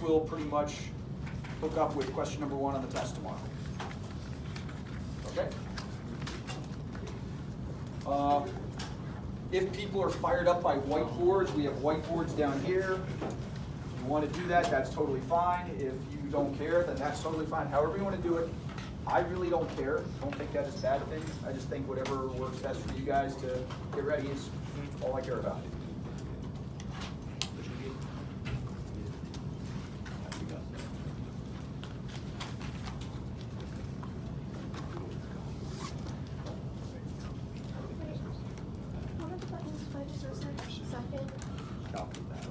will pretty much hook up with question number 1 on the test tomorrow. Okay? If people are fired up by whiteboards, we have whiteboards down here. If you want to do that, that's totally fine. If you don't care, then that's totally fine. However you want to do it, I really don't care. Don't think that is a bad thing. I just think whatever works best for you guys to get ready is all I care about. What are the buttons? First or second? Copy that.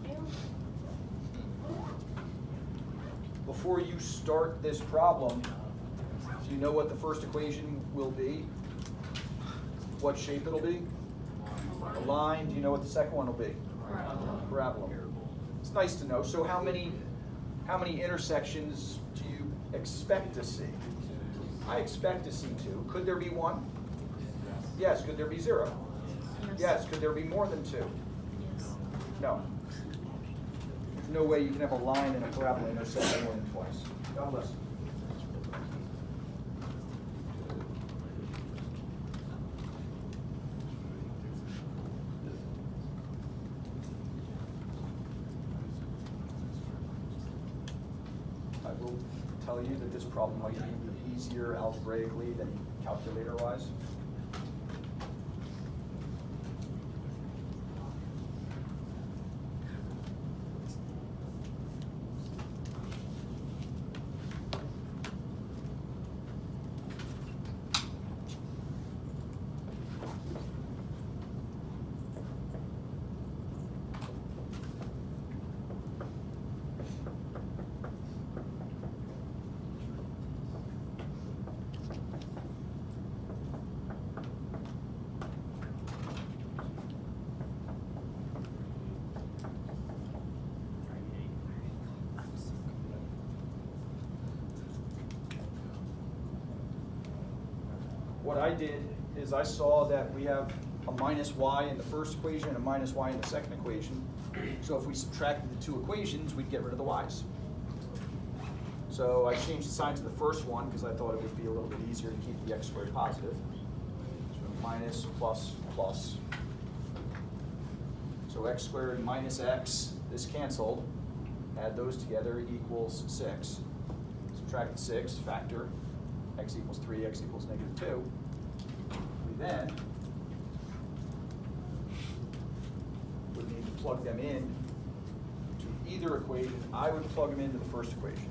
Thank you. Before you start this problem, do you know what the first equation will be? What shape it'll be? A line. Do you know what the second one will be? Parabola. It's nice to know. So how many intersections do you expect to see? I expect to see 2. Could there be 1? Yes. Could there be 0? Yes. Could there be more than 2? Yes. No. There's no way you can have a line and a parabola intersect more than twice. God bless. I will tell you that this problem might be easier algebraically than calculator-wise. What I did is I saw that we have a minus y in the first equation and a minus y in the second equation. So if we subtracted the 2 equations, we'd get rid of the y's. So I changed the sign to the first one because I thought it would be a little bit easier to keep the x squared positive. So minus, plus, plus. So x squared minus x, this canceled. Add those together equals 6. Subtract the 6, factor. X equals 3, x equals negative 2. We then would need to plug them in to either equation. I would plug them into the first equation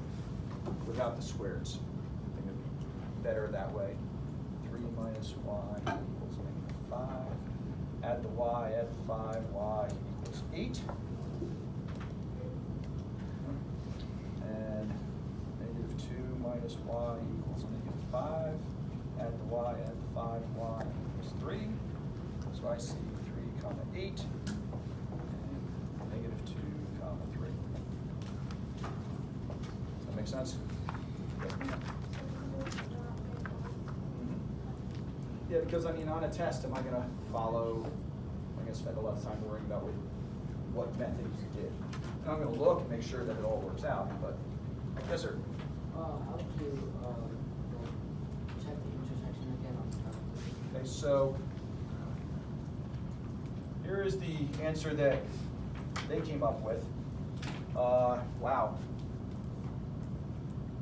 without the squares. I think it would be better that way. 3 minus y equals negative 5. Add the y, add the 5, y equals 8. And negative 2 minus y equals negative 5. Add the y, add the 5, y equals 3. So I see 3 comma 8. And negative 2 comma 3. Does that make sense? Yeah, because I mean, on a test, am I going to follow? I'm going to spend a lot of time worrying about what method you did. And I'm going to look and make sure that it all works out. But yes, sir. How to check the intersection again on the calculator? Okay, so here is the answer that they came up with. Wow.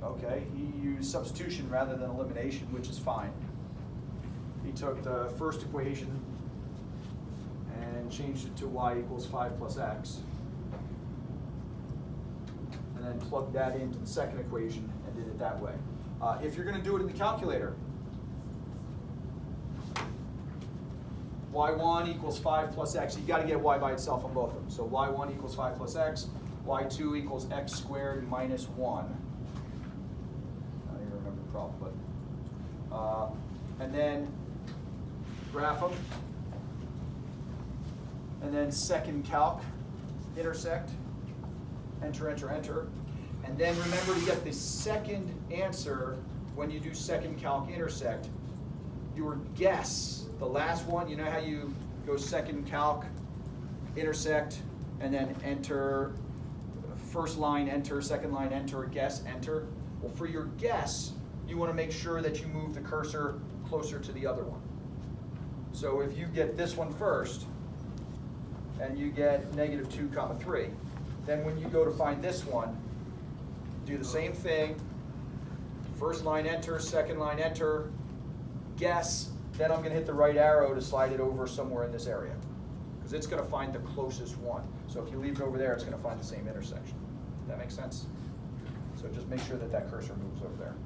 Okay, he used substitution rather than elimination, which is fine. He took the first equation and changed it to y equals 5 plus x. And then plugged that into the second equation and did it that way. If you're going to do it in the calculator, y1 equals 5 plus x. You got to get y by itself on both of them. So y1 equals 5 plus x. y2 equals x squared minus 1. I don't even remember the problem, but and then graph them. And then second calc, intersect, enter, enter, enter. And then remember to get the second answer when you do second calc intersect. Your guess, the last one, you know how you go second calc, intersect, and then enter, first line enter, second line enter, guess enter. Well, for your guess, you want to make sure that you move the cursor closer to the other one. So if you get this one first, and you get -2, 3, then when you go to find this one, do the same thing. First line enter, second line enter, guess, then I'm going to hit the right arrow to slide it over somewhere in this area. Because it's going to find the closest one. So if you leave it over there, it's going to find the same intersection. That makes sense? So just make sure that that cursor moves over there.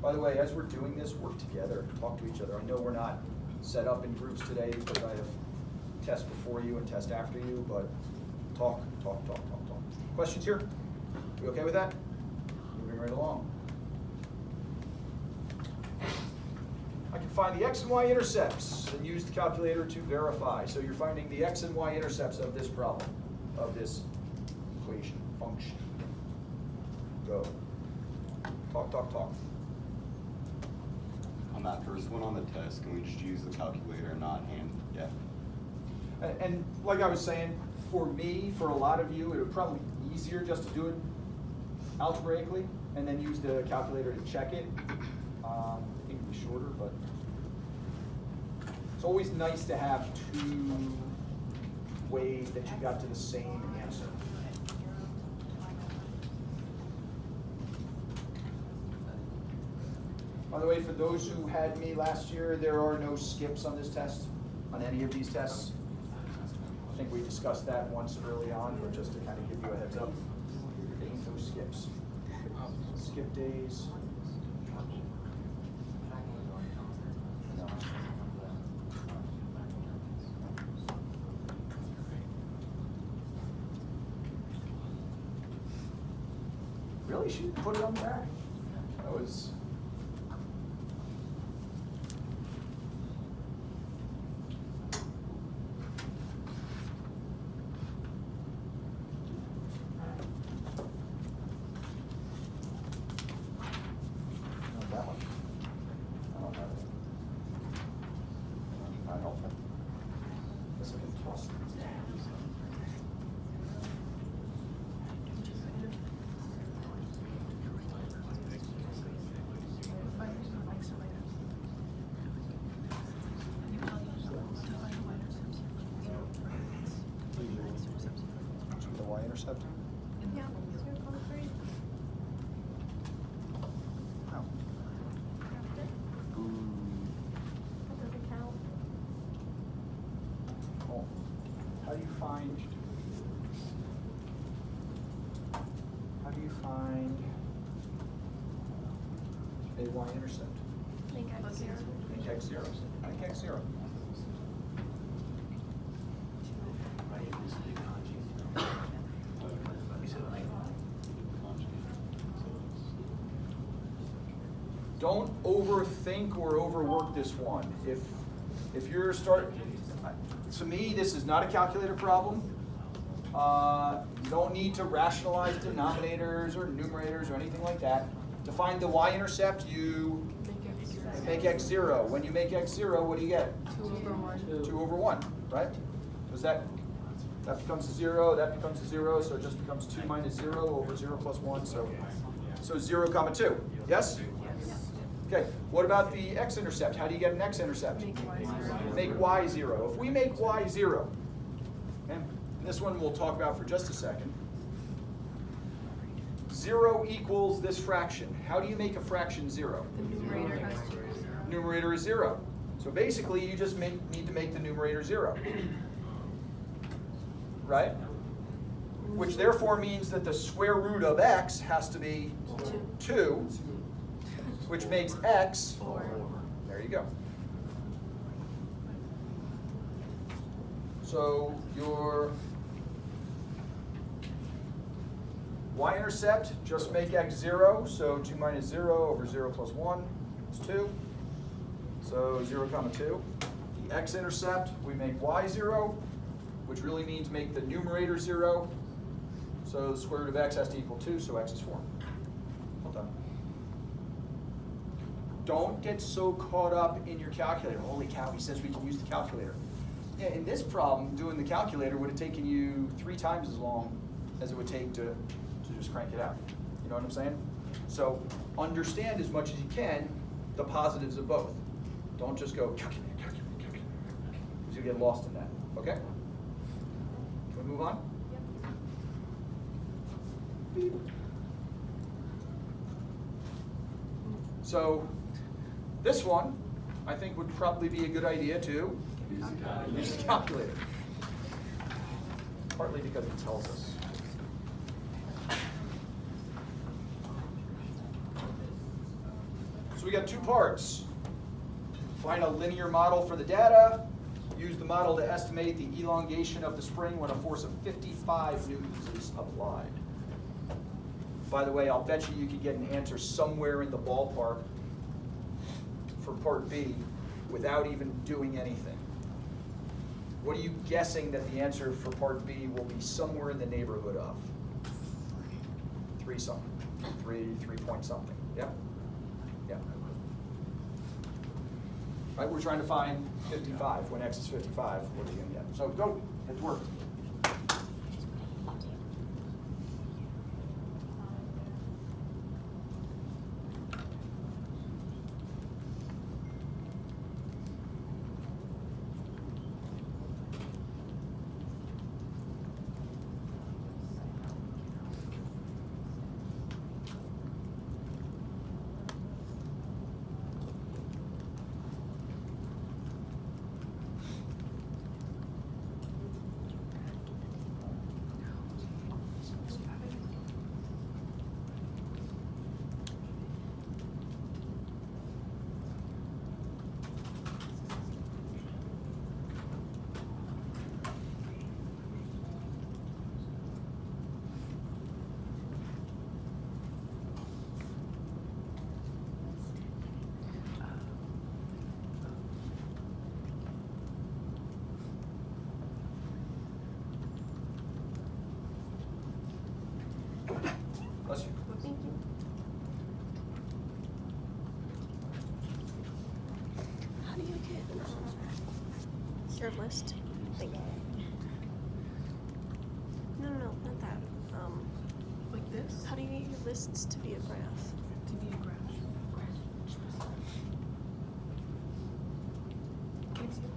By the way, as we're doing this, work together, talk to each other. I know we're not set up in groups today because I have test before you and test after you, but talk. Questions here? You okay with that? Moving right along. I can find the x and y intercepts and use the calculator to verify. So you're finding the x and y intercepts of this problem, of this equation, function. Go. Talk. On that first one on the test, can we just use the calculator and not hand? Yeah. And like I was saying, for me, for a lot of you, it would probably be easier just to do it algebraically and then use the calculator to check it. I think it'd be shorter, but it's always nice to have two ways that you got to the same answer. By the way, for those who had me last year, there are no skips on this test, on any of these tests. I think we discussed that once early on, but just to kind of give you a heads up, there ain't no skips. Skip days. No. Really? She didn't put it on the back? That was... intercept? Yeah, 0.3. No. That doesn't count. Oh. How do you find a y-intercept? Make X 0. Make x 0. Make x 0. Don't overthink or overwork this one. If you're to me, this is not a calculator problem. You don't need to rationalize denominators or numerators or anything like that. To find the y-intercept, you make x 0. When you make x 0, what do you get? 2 over 1, right? Because that becomes a 0, that becomes a 0, so it just becomes 2 minus 0 over 0 plus 1, so 0, 2. Yes? Okay, what about the x-intercept? How do you get an x-intercept? Make y 0. If we make y 0, and this one we'll talk about for just a second, 0 equals this fraction. How do you make a fraction 0? The numerator has to be 0. Numerator is 0. So basically, you just need to make the numerator 0. Right? Which therefore means that the square root of x has to be 2, which makes x 4. There you go. So your y-intercept, just make x 0, so 2 minus 0 over 0 plus 1 is 2. So 0, 2. The x-intercept, we make y 0, which really means make the numerator 0. So the square root of x has to equal 2, so x is 4. Well done. Don't get so caught up in your calculator. Holy cow, he says we can use the calculator. Yeah, in this problem, doing the calculator would have taken you 3 times as long as it would take to just crank it out. You know what I'm saying? So understand as much as you can the positives of both. Don't just go calculate, because you get lost in that. Okay? Can we move on? Yep. So this one, I think, would probably be a good idea to use the calculator. Partly because it tells us. So we got 2 parts. Find a linear model for the data. Use the model to estimate the elongation of the spring when a force of 55 newtons is applied. By the way, I'll bet you could get an answer somewhere in the ballpark for part B without even doing anything. What are you guessing that the answer for part B will be somewhere in the neighborhood of? 3 something. 3 point something. Yeah? Yeah. Right, we're trying to find 55. When x is 55, what are you going to get? So go, it worked. Bless you. Thank you. How do you get your list? Thank you. No, not that. Like this? How do you get your lists to be a graph? To be a graph. Can you see it?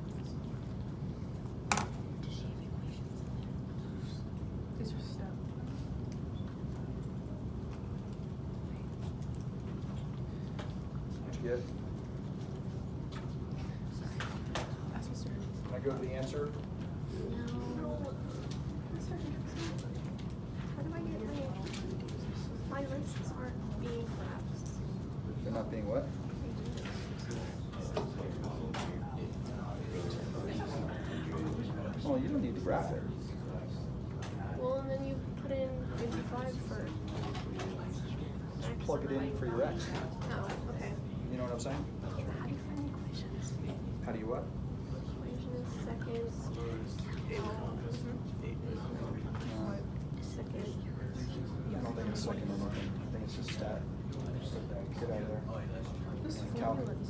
These are steps. What'd you get? That's what's there. Can I go to the answer? No. How do I get my lists aren't being graphs? They're not being what? Oh, you don't need to graph it. Well, and then you put in 55 for Just plug it in for your x. Oh, okay. You know what I'm saying? How do you find equations? How do you what? Equation is seconds. Second. I don't think it's second or nothing. I think it's just stat. Just get out of there. This And calc. formula is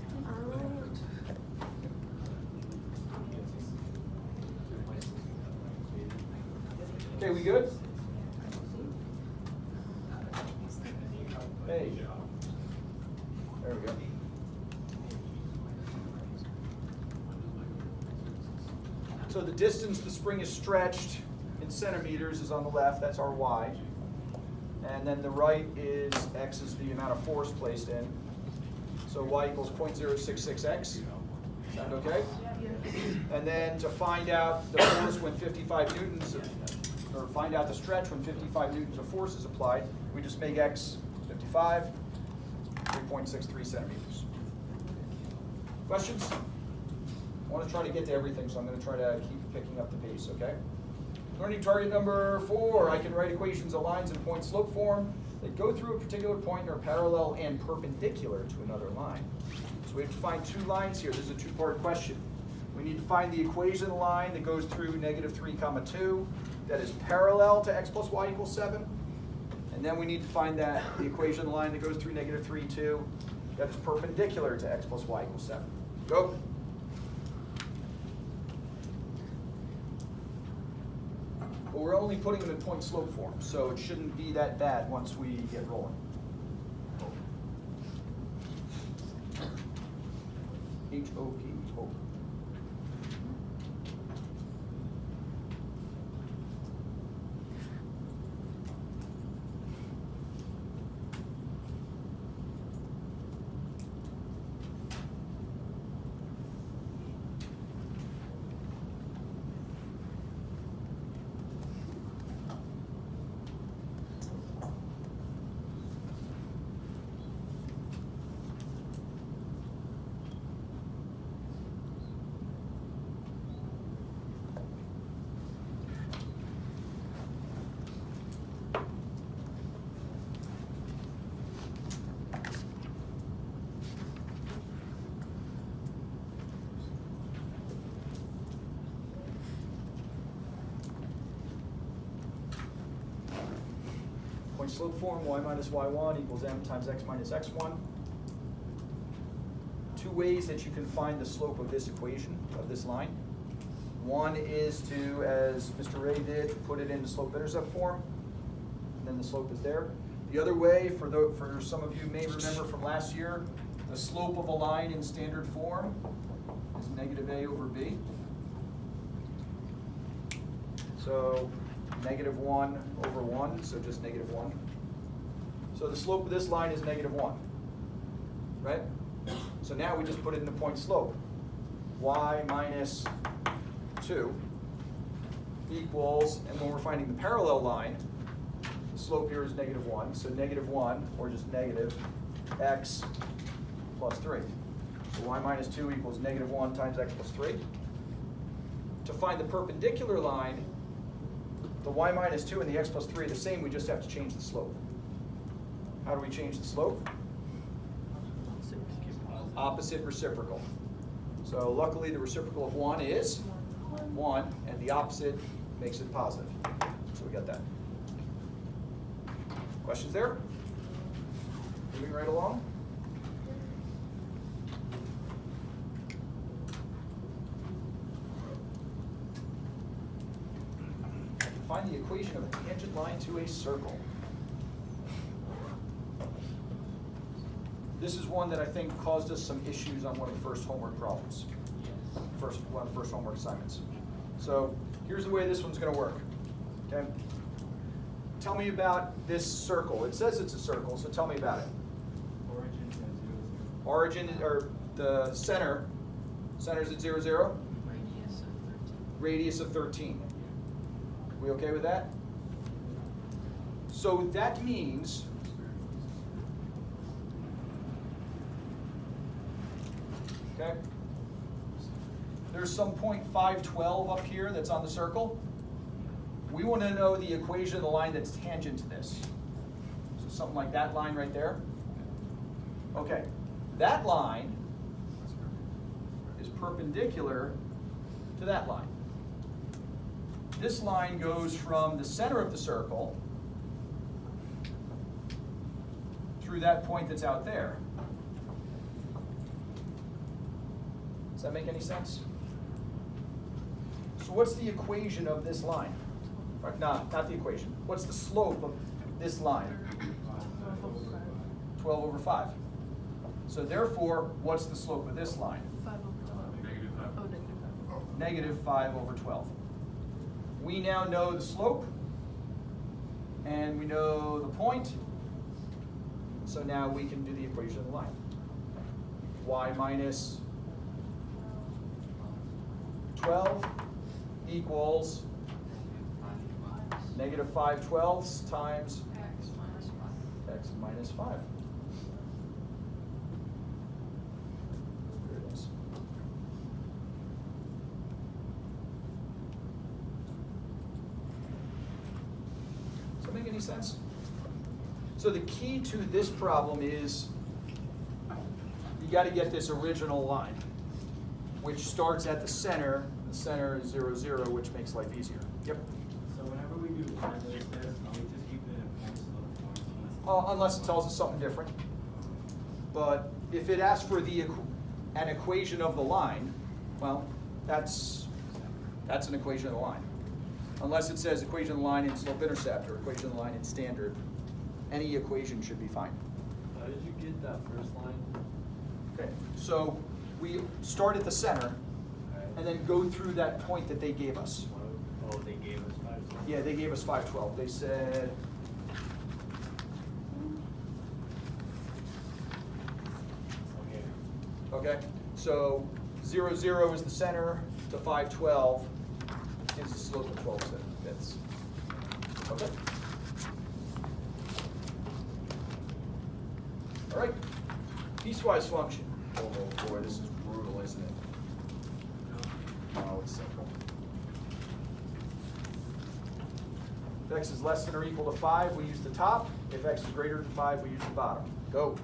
Okay, we good? Hey. There we go. So the distance the spring is stretched in centimeters is on the left, that's our y. And then the right is x is the amount of force placed in. So y equals 0.066x. Sound okay? And then to find out the force when 55 newtons, or find out the stretch when 55 newtons of force is applied, we just make x 55, 3.63 centimeters. Questions? I want to try to get to everything, so I'm going to try to keep picking up the pace, okay? Learning target number 4, I can write equations of lines in point slope form that go through a particular point and are parallel and perpendicular to another line. So we have to find 2 lines here. This is a 2-part question. We need to find the equation line that goes through -3, 2, that is parallel to x plus y equals 7. And then we need to find the equation line that goes through -3, 2, that is perpendicular to x plus y equals 7. Go. But we're only putting them in point slope form, so it shouldn't be that bad once we get rolling. HOP, hope. Point slope form, y minus y1 equals m times x minus x1. Two ways that you can find the slope of this equation, of this line. One is to, as Mr. Ray did, put it into slope-intercept form, and then the slope is there. The other way, for some of you may remember from last year, the slope of a line in standard form is negative a over b. So negative 1 over 1, so just negative 1. So the slope of this line is negative 1, right? So now we just put it in the point slope. Y minus 2 equals, and when we're finding the parallel line, the slope here is negative 1, so negative 1, or just negative, x plus 3. So y minus 2 equals negative 1 times x plus 3. To find the perpendicular line, the y minus 2 and the x plus 3 are the same, we just have to change the slope. How do we change the slope? Opposite reciprocal. So luckily the reciprocal of 1 is 1, and the opposite makes it positive. So we got that. Questions there? Moving right along. Find the equation of a tangent line to a circle. This is one that I think caused us some issues on one of the first homework problems. One of the first homework assignments. So here's the way this one's going to work. Okay. Tell me about this circle. It says it's a circle, so tell me about it. Origin, or the center. Center's at 0, 0. Radius of 13. We okay with that? So that means okay, there's some point 512 up here that's on the circle. We want to know the equation of the line that's tangent to this. So something like that line right there. Okay, that line is perpendicular to that line. This line goes from the center of the circle through that point that's out there. Does that make any sense? So what's the equation of this line? Or, no, not the equation. What's the slope of this line? 12 over 5. So therefore, what's the slope of this line? 5 over 12. Negative 5. Oh, negative 5. Negative 5 over 12. We now know the slope, and we know the point, so now we can do the equation of the line. Y minus 12 equals negative 5/12 times x minus 5. There it is. Does that make any sense? So the key to this problem is you got to get this original line, which starts at the center. The center is 0, 0, which makes life easier. Yep. So whenever we do formulas this, we just keep it in points of points. Unless it tells us something different. But if it asks for an equation of the line, well, that's an equation of the line. unless it says equation of the line in slope-intercept or equation of the line in standard. Any equation should be fine. How did you get that first line? Okay, so we start at the center and then go through that point that they gave us. Oh, they gave us 5. Yeah, they gave us 512. They said, Okay. okay, so 0, 0 is the center to 512 is the slope of 12 fifths. Okay. All right, piecewise function. Oh boy, this is brutal, isn't it? Oh, it's simple. If x is less than or equal to 5, we use the top. If x is greater than 5, we use the bottom. Go.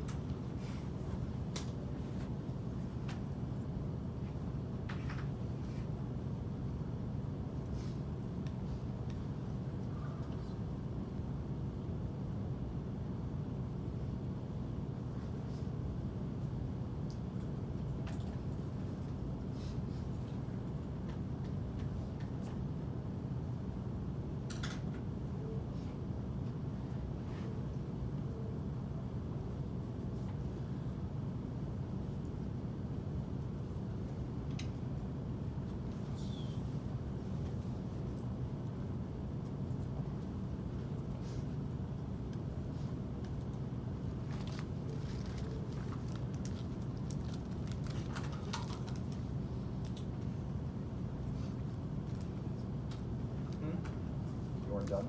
You weren't done?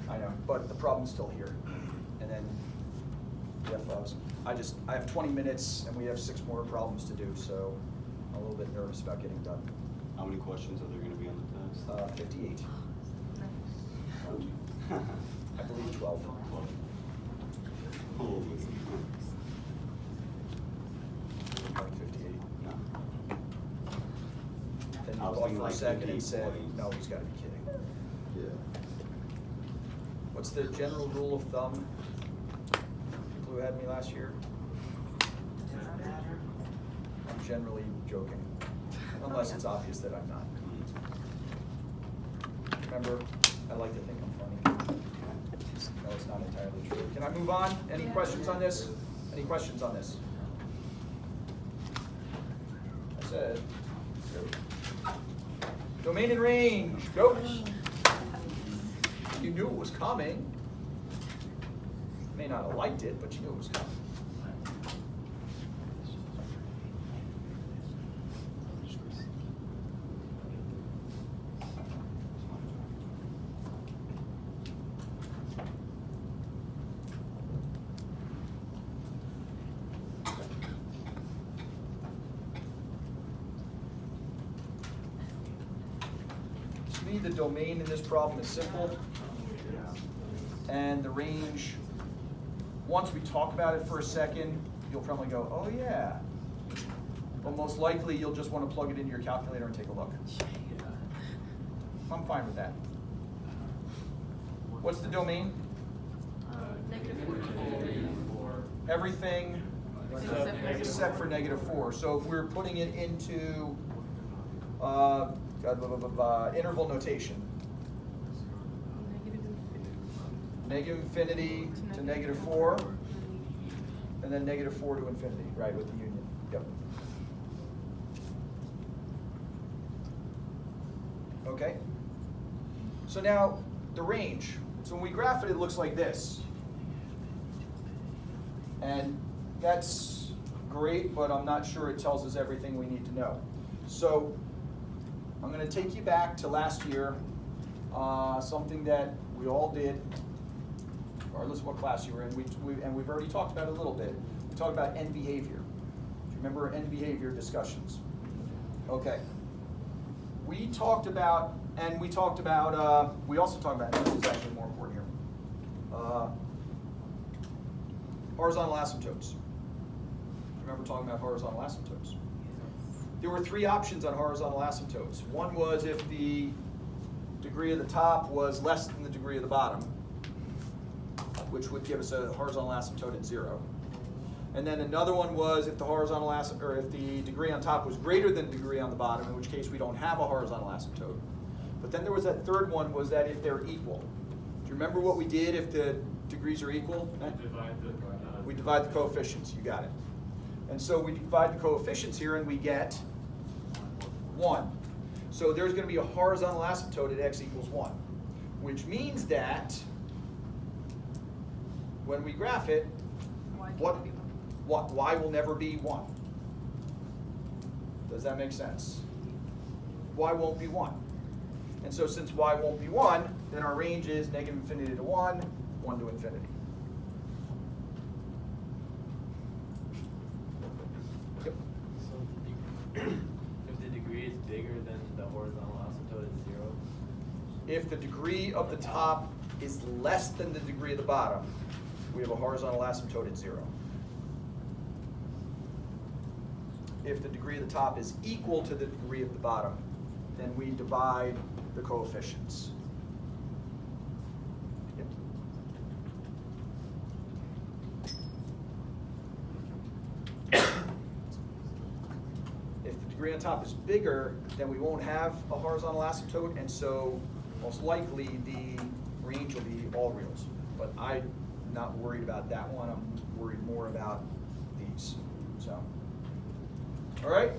I know, but the problem's still here. And then, I have 20 minutes and we have 6 more problems to do, so I'm a little bit nervous about getting done. How many questions are there gonna be on the test? 58. I believe 12. Holy. Like 58. No. Then you I was thought thinking for a like second 58 and said, points. no, he's gotta be kidding. Yeah. What's the general rule of thumb? People who had me last year? I'm generally joking, unless it's obvious that I'm not. Remember, I like to think I'm funny. No, it's not entirely true. Can I move on? Any questions on this? Any questions on this? I said, go. Domain and range, go. You knew it was coming. May not have liked it, but you knew it was coming. To me, the domain in this problem is simple. And the range, once we talk about it for a second, you'll probably go, oh yeah. But most likely, you'll just want to plug it into your calculator and take a look. I'm fine with that. What's the domain? Everything except for -4. So if we're putting it into interval notation, negative infinity to -4, and then -4 to infinity, right, with the union. Yep. Okay. So now the range. So when we graph it, it looks like this. And that's great, but I'm not sure it tells us everything we need to know. So I'm going to take you back to last year, something that we all did, regardless of what class you were in, we've already talked about it a little bit. We talked about end behavior. Do you remember end behavior discussions? Okay. We also talked about, and this is actually more important here, horizontal asymptotes. Remember talking about horizontal asymptotes? There were 3 options on horizontal asymptotes. One was if the degree of the top was less than the degree of the bottom, which would give us a horizontal asymptote at 0. And then another one was if the horizontal if the degree on top was greater than the degree on the bottom, in which case we don't have a horizontal asymptote. But then there was that third one, was that if they're equal. Do you remember what we did if the degrees are equal? We divide the coefficients, you got it. And so we divide the coefficients here and we get 1. So there's going to be a horizontal asymptote at x equals 1, which means that when we graph it, y will never be 1. Does that make sense? Y won't be 1. And so since y won't be 1, then our range is negative infinity to 1, 1 to infinity. Yep. So if the degree is bigger than the horizontal asymptote is 0? If the degree of the top is less than the degree of the bottom, we have a horizontal asymptote at 0. If the degree of the top is equal to the degree of the bottom, then we divide the coefficients. Yep. If the degree on top is bigger, then we won't have a horizontal asymptote, and so most likely the range will be all reals. But I'm not worried about that one. I'm worried more about these. So, all right.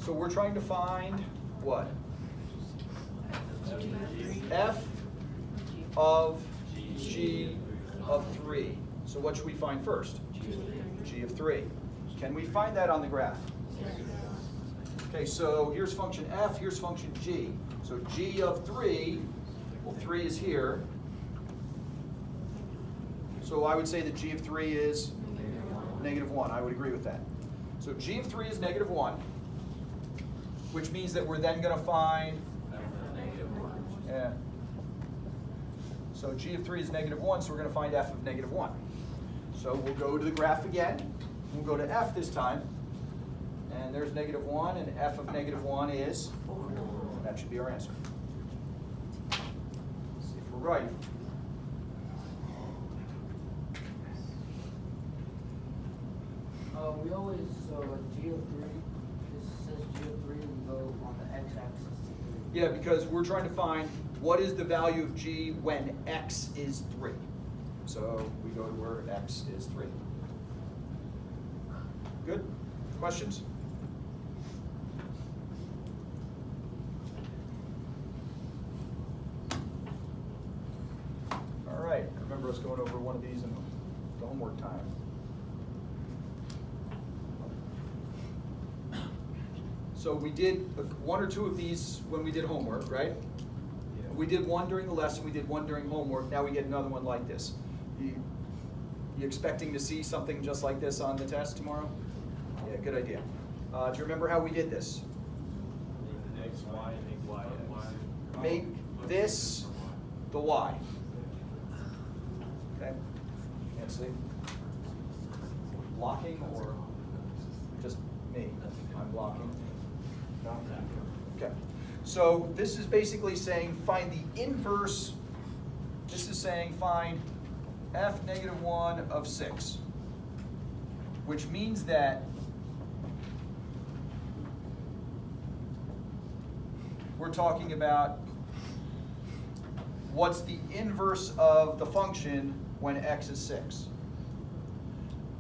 So we're trying to find what? F of G of 3. So what should we find first? G of 3. Can we find that on the graph? Okay, so here's function f, here's function g. So G of 3, well 3 is here. So I would say that G of 3 is -1. I would agree with that. So G of 3 is -1, which means that we're then going to find, yeah. So G of 3 is -1, so we're going to find f of -1. So we'll go to the graph again. We'll go to f this time. And there's -1, and f of -1 is, that should be our answer. Let's see if we're right. We always, so G of 3, this says G of 3, we go on the x-axis to 3. Yeah, because we're trying to find what is the value of g when x is 3. So we go to where x is 3. Good? Questions? All right, I remember us going over one of these in the homework time. So we did one or two of these when we did homework, right? Yeah. We did one during the lesson, we did one during homework, now we get another one like this. You expecting to see something just like this on the test tomorrow? Yeah, good idea. Do you remember how we did this? X, Y, make Y, X. Make this the y. Okay? Can't see? Blocking or just me? I'm blocking. No? Okay. So this is basically saying find the inverse. This is saying find f -1 of 6, which means that we're talking about what's the inverse of the function when x is 6.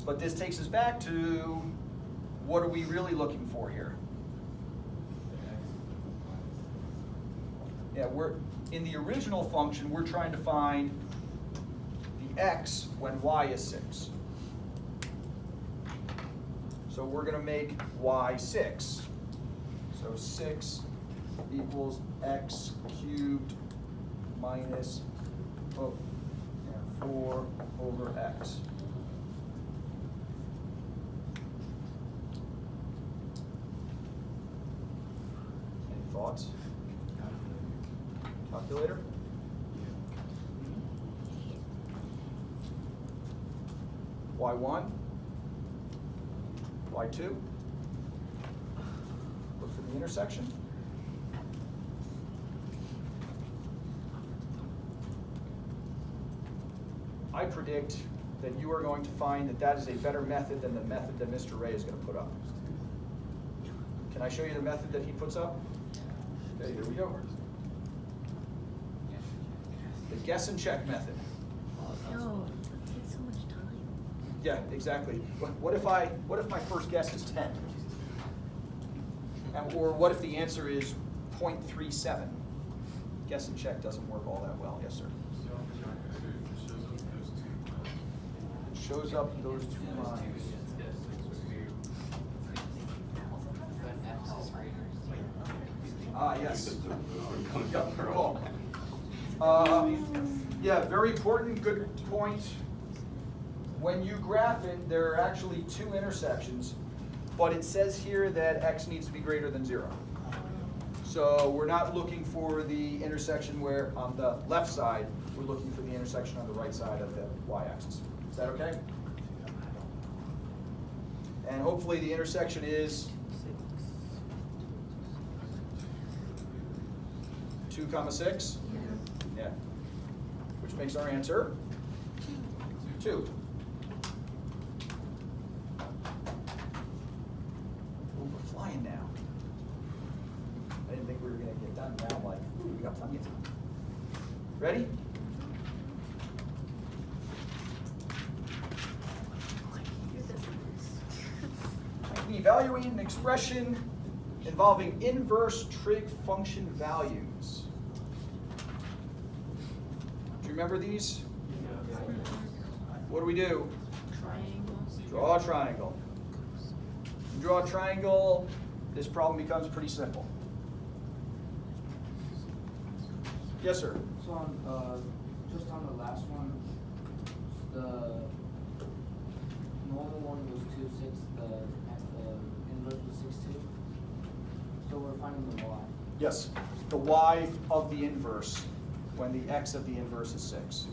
But this takes us back to what are we really looking for here? Yeah, we're in the original function, we're trying to find the x when y is 6. So we're going to make y 6. So 6 equals x cubed minus 4 over x. Any thoughts? Calculator? Y1, Y2. Look for the intersection. I predict that you are going to find that that is a better method than the method that Mr. Ray is going to put up. Can I show you the method that he puts up? Okay, here we go. The guess and check method. No, it takes so much time. Yeah, exactly. What if my first guess is 10? Or what if the answer is 0.37? Guess and check doesn't work all that well. Yes, sir. It shows up those two lines. Ah, yes. Yep, good call. Yeah, very important, good point. When you graph it, there are actually two intersections, but it says here that x needs to be greater than 0. So we're not looking for the intersection where on the left side, we're looking for the intersection on the right side of the y-axis. Is that okay? And hopefully the intersection is 2,6? Yeah. Which makes our answer 2. Ooh, we're flying now. I didn't think we were going to get done now. I'm like, ooh, we got plenty of time. Ready? Evaluate an expression involving inverse trig function values. Do you remember these? What do we do? Draw a triangle. You draw a triangle, this problem becomes pretty simple. Yes, sir. So on, just on the last one, the normal one was 2, 6, the inverse was 6, 2. So we're finding the y. Yes, the y of the inverse when the x of the inverse is 6.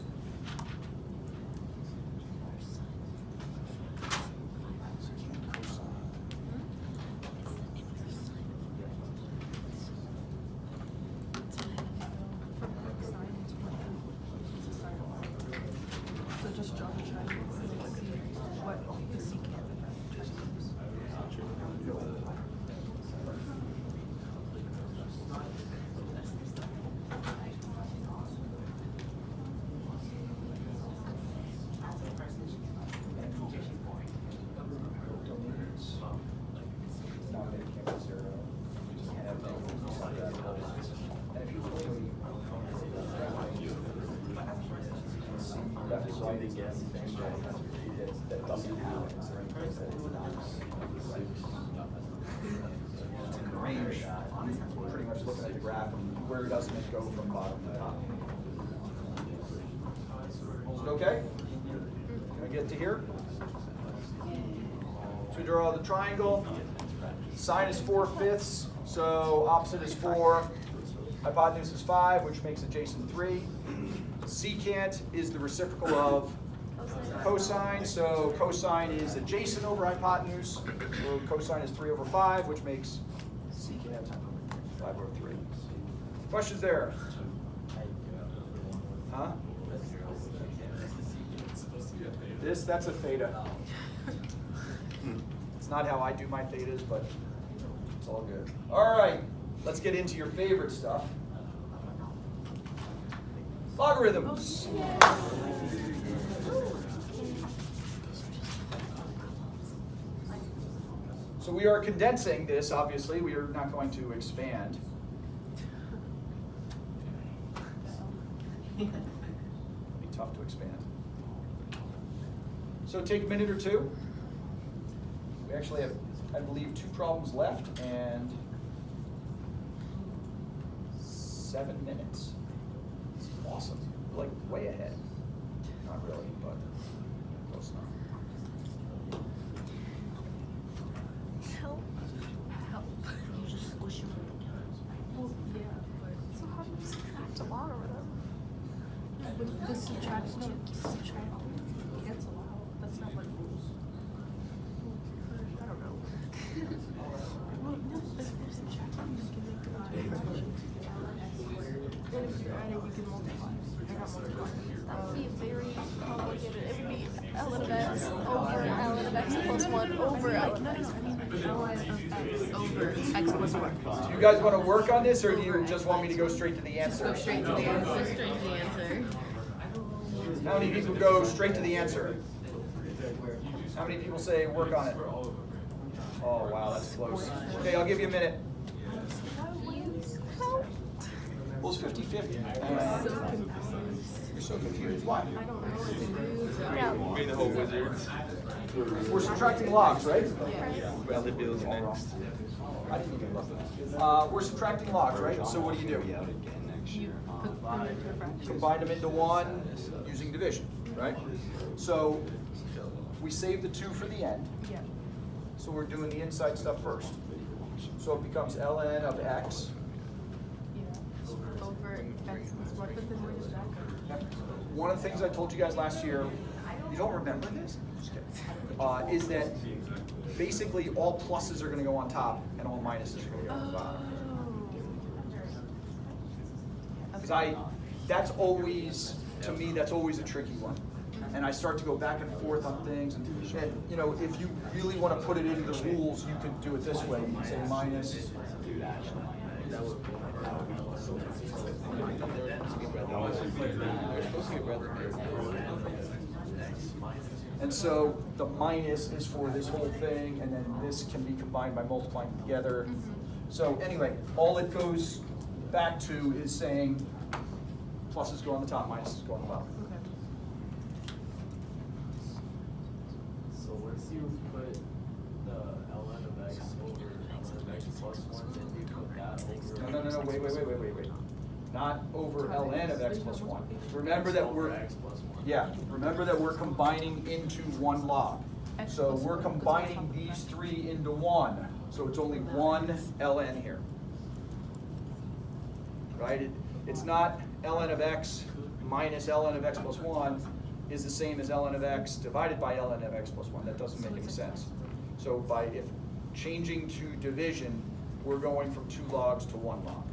So just draw the triangle. What the secant triangles. Range, pretty much looking at the graph and where doesn't it go from bottom to top. Is it okay? Can I get to here? So we draw the triangle. Sine is 4/5, so opposite is 4. Hypotenuse is 5, which makes adjacent 3. Secant is the reciprocal of cosine, so cosine is adjacent over hypotenuse. So cosine is 3/5, which makes secant 5/3. Questions there? Huh? That's a theta. It's not how I do my thetas, but it's all good. All right, let's get into your favorite stuff. Logarithms. So we are condensing this, obviously. We are not going to expand. It'd be tough to expand. So take a minute or two. We actually have, I believe, 2 problems left and 7 minutes. This is awesome. We're like way ahead. Not really, but close enough. Help. Help. You just squish them together. Well, yeah, but So how do you subtract a logarithm? with this subtract, no, subtract, cancel out. That's not what rules. I don't know. Well, no, if you're subtracting, you can make the fraction. And if you're adding, you can multiply. They're not multiplying. That would be very complicated. It would be ln of x over ln of x plus 1 over No, ln no, of x. I mean like ln of x over x plus 1. Do you guys want to work on this, or do you just want me to go straight to the Go answer? straight to the answer. Straight to the answer. How many people go straight to the answer? How many people say work on it? Oh, wow, that's close. Okay, I'll give you a minute. Well, it's 50-50. You're so confused. Why? I don't know what to do. No. Made the whole wizard. We're subtracting logs, right? Well, the bill's next. I didn't even look at that. We're subtracting logs, right? So what do you Be do? out again next You year. put them into a fraction. Combine them into one using division, right? So we save the 2 for the end. Yeah. So we're doing the inside stuff first. So it becomes ln of x. Yeah. Over x plus 1, but then where does that go? One of the things I told you guys last year, you don't remember this? Just kidding. Is that basically all pluses are going to go on top and all minuses are going to go on the bottom. Because that's always, to me, that's always a tricky one. And I start to go back and forth on things. And you know, if you really want to put it into the rules, you could do it this way. You can say minus. And so the minus is for this whole thing, and then this can be combined by multiplying together. So anyway, all it goes back to is saying pluses go on the top, minuses go on the bottom. So once you put the ln of x over ln of x plus 1, then you put that over. No, wait. Not over ln of x plus 1. Remember that we're, X plus 1. yeah, remember that we're combining into one log. So we're combining these 3 into 1. So it's only one ln here. Right? It's not ln of x minus ln of x plus 1 is the same as ln of x divided by ln of x plus 1. That doesn't make any sense. So if changing to division, we're going from 2 logs to 1 log.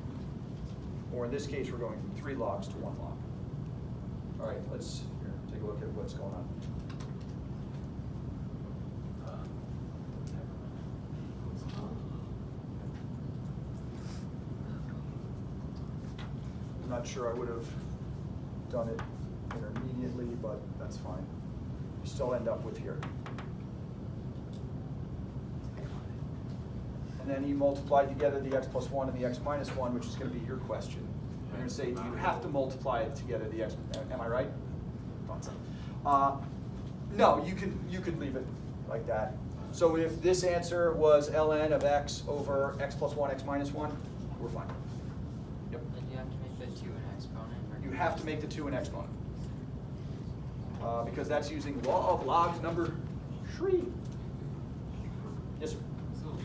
Or in this case, we're going from 3 logs to 1 log. All right, let's take a look at what's going on. I'm not sure I would have done it intermediately, but that's fine. You still end up with here. And then you multiply together the x plus 1 and the x minus 1, which is going to be your question. You're going to say, do you have to multiply it together, the x, am I right? No, you could leave it like that. So if this answer was ln of x over x plus 1, x minus 1, we're fine. Yep. Then you have to make the 2 an exponent. You have to make the 2 an exponent. Because that's using law of logs number 3. Yes, sir? So,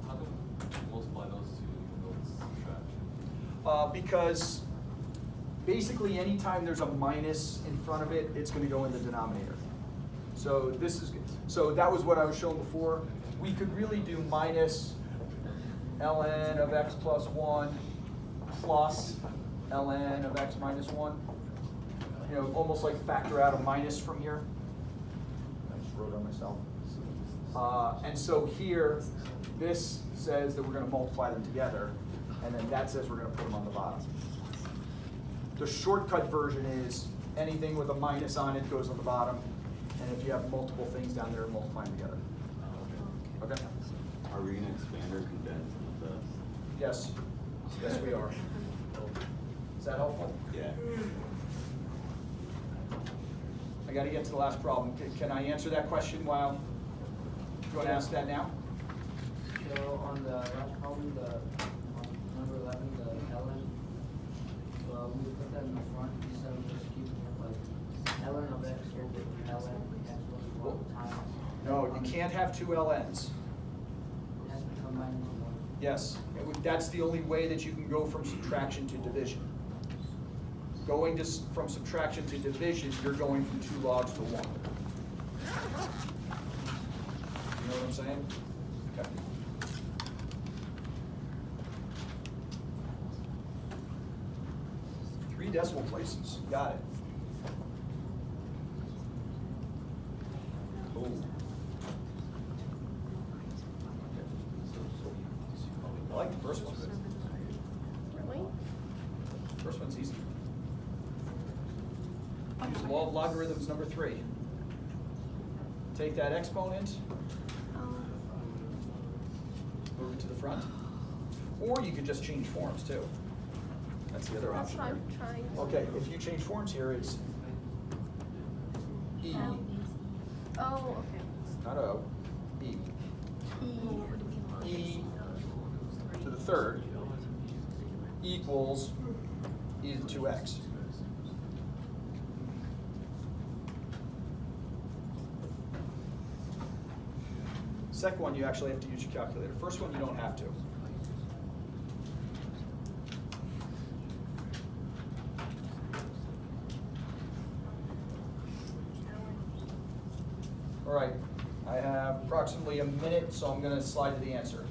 how do we multiply those two even though it's subtraction? Because basically anytime there's a minus in front of it, it's going to go in the denominator. So so that was what I was showing before. We could really do minus ln of x plus 1 plus ln of x minus 1. You know, almost like factor out a minus from here. I just wrote it on myself. And so here, this says that we're going to multiply them together, and then that says we're going to put them on the bottom. The shortcut version is anything with a minus on it goes on the bottom, and if you have multiple things down there, multiply them together. Okay? Are we gonna expand or condense with this? Yes. Yes, we are. Is that helpful? Yeah. I got to get to the last problem. Can I answer that question while, do you want to ask that now? So on the last problem, on number 11, the ln, we put that in the front instead of just keeping it like ln of x over ln x plus 1 times. No, you can't have 2 ln's. It has to be combined into one. Yes, that's the only way that you can go from subtraction to division. Going from subtraction to division, you're going from 2 logs to 1. You know what I'm saying? Okay. 3 decimal places. Got it. Cool. I like the first one. Really? First one's easy. Use law of logarithms number 3. Take that exponent, move it to the front. Or you could just change forms too. That's the other That's option what here. I'm trying to. Okay, if you change forms here, it's E, Oh, okay. not O, E. E to the third equals E to the 2x. Second one, you actually have to use your calculator. First one, you don't have to. All right, I have approximately a minute, so I'm gonna slide to the answer.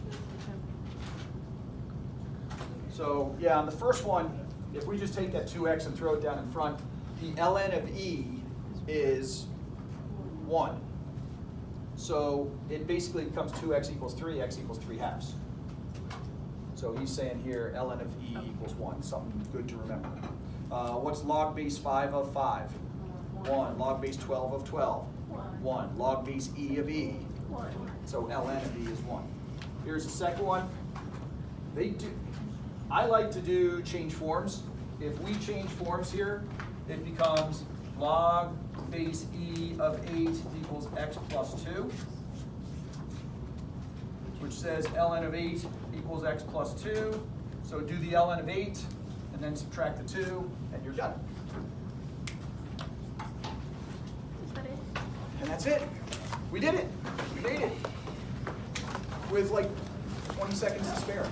So, yeah, on the first one, if we just take that 2x and throw it down in front, the ln of E is 1. So it basically becomes 2x equals 3, x equals 3/2. So he's saying here ln of E equals 1, something good to remember. What's log base 5 of 5? 1. Log base 12 of 12? 1. Log base E of E? 1. So ln of E is 1. Here's the second one. I like to do change forms. If we change forms here, it becomes log base E of 8 equals x plus 2, which says ln of 8 equals x plus 2. So do the ln of 8, and then subtract the 2, and you're done. Is that it? And that's it. We did it. We made it. With like 20 seconds to spare.